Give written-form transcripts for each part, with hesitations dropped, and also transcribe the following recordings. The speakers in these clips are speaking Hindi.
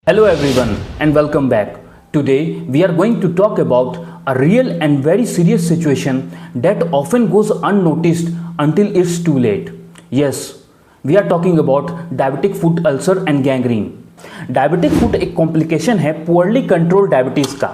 Hello everyone and welcome back. Today we are going to talk about a real and very serious situation that often goes unnoticed until it's too late. Yes, we are talking about diabetic foot ulcer and gangrene. Diabetic foot एक कॉम्प्लिकेशन है पुअरली कंट्रोल डायबिटीज का।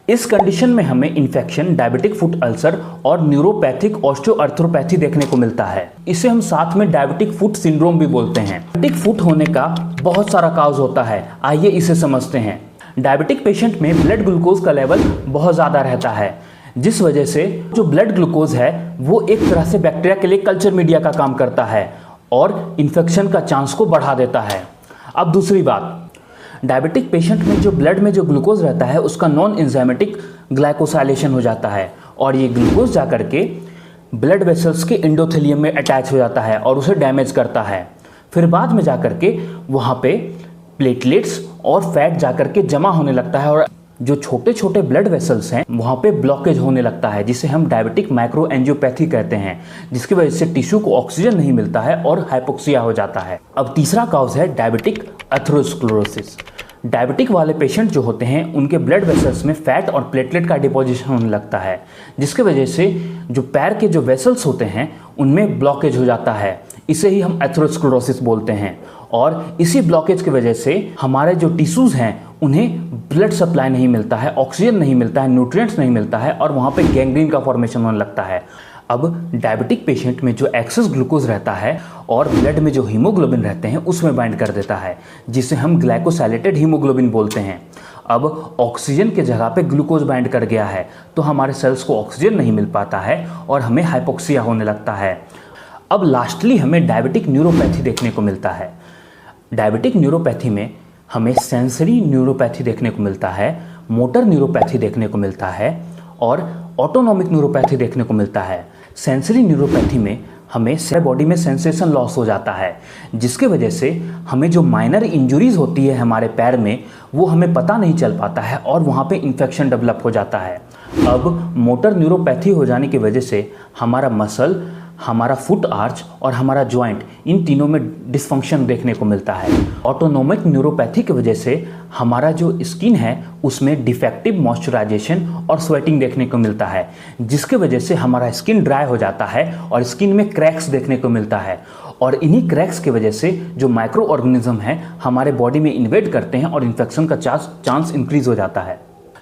इस कंडीशन में हमें इन्फेक्शन, डायबिटिक फुट अल्सर और न्यूरोपैथिक ऑस्टियोआर्थ्रोपैथी देखने को मिलता है। इसे हम साथ में डायबिटिक फुट सिंड्रोम भी बोलते हैं। डायबिटिक फुट होने का बहुत सारा काज होता है, आइए इसे समझते हैं। डायबिटिक पेशेंट में ब्लड ग्लूकोज का लेवल बहुत ज़्यादा रहता है, जिस वजह से जो ब्लड ग्लूकोज है वो एक तरह से बैक्टीरिया के लिए कल्चर मीडिया का काम करता है और इन्फेक्शन का चांस को बढ़ा देता है। अब दूसरी बात, डायबिटिक पेशेंट में जो ब्लड में जो ग्लूकोज रहता है उसका नॉन एंजाइमेटिक ग्लाइकोसाइलेशन हो जाता है और ये ग्लूकोज जाकर के ब्लड वेसल्स के एंडोथेलियम में अटैच हो जाता है और उसे डैमेज करता है। फिर बाद में जाकर के वहाँ पे प्लेटलेट्स और फैट जाकर के जमा होने लगता है और जो छोटे छोटे ब्लड वेसल्स हैं वहाँ पे ब्लॉकेज होने लगता है, जिसे हम डायबिटिक माइक्रो एंजियोपैथी कहते हैं, जिसकी वजह से टिश्यू को ऑक्सीजन नहीं मिलता है और हाइपोक्सिया हो जाता है। अब तीसरा कॉज है डायबिटिक एथेरोस्क्लेरोसिस। डायबिटिक वाले पेशेंट जो होते हैं उनके ब्लड वेसल्स में फैट और प्लेटलेट का डिपोजिशन होने लगता है, जिसके वजह से जो पैर के जो वेसल्स होते हैं उनमें ब्लॉकेज हो जाता है। इसे ही हम एथेरोस्क्लेरोसिस बोलते हैं और इसी ब्लॉकेज की वजह से हमारे जो टिश्यूज हैं उन्हें ब्लड सप्लाई नहीं मिलता है, ऑक्सीजन नहीं मिलता है, न्यूट्रिएंट्स नहीं मिलता है और वहाँ पे गैंग्रीन का फॉर्मेशन होने लगता है। अब डायबिटिक पेशेंट में जो एक्सेस ग्लूकोज रहता है और ब्लड में जो हीमोग्लोबिन रहते हैं उसमें बाइंड कर देता है, जिसे हम ग्लाइकोसाइलेटेड हीमोग्लोबिन बोलते हैं। अब ऑक्सीजन के जगह पे ग्लूकोज बाइंड कर गया है तो हमारे सेल्स को ऑक्सीजन नहीं मिल पाता है और हमें हाइपोक्सिया होने लगता है। अब लास्टली हमें डायबिटिक न्यूरोपैथी देखने को मिलता है। डायबिटिक न्यूरोपैथी में हमें सेंसरी न्यूरोपैथी देखने को मिलता है, मोटर न्यूरोपैथी देखने को मिलता है और ऑटोनॉमिक न्यूरोपैथी देखने को मिलता है। सेंसरी न्यूरोपैथी में हमें बॉडी में सेंसेशन लॉस हो जाता है, जिसके वजह से हमें जो माइनर इंजरीज होती है हमारे पैर में वो हमें पता नहीं चल पाता है और वहाँ पे इन्फेक्शन डेवलप हो जाता है। अब मोटर न्यूरोपैथी हो जाने की वजह से हमारा मसल, हमारा फुट आर्च और हमारा जॉइंट, इन तीनों में डिसफंक्शन देखने को मिलता है। ऑटोनोमिक न्यूरोपैथी की वजह से हमारा जो स्किन है उसमें डिफेक्टिव मॉइस्चराइजेशन और स्वेटिंग देखने को मिलता है, जिसके वजह से हमारा स्किन ड्राई हो जाता है और स्किन में क्रैक्स देखने को मिलता है और इन्हीं क्रैक्स की वजह से जो माइक्रो ऑर्गेनिज्म है हमारे बॉडी में इन्वेड करते हैं और इन्फेक्शन का चांस इंक्रीज हो जाता है।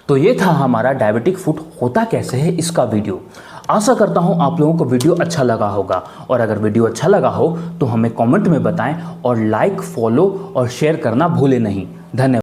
तो ये था हमारा डायबिटिक फुट होता कैसे है इसका वीडियो। आशा करता हूँ आप लोगों को वीडियो अच्छा लगा होगा और अगर वीडियो अच्छा लगा हो तो हमें कमेंट में बताएं और लाइक, फॉलो और शेयर करना भूलें नहीं। धन्यवाद।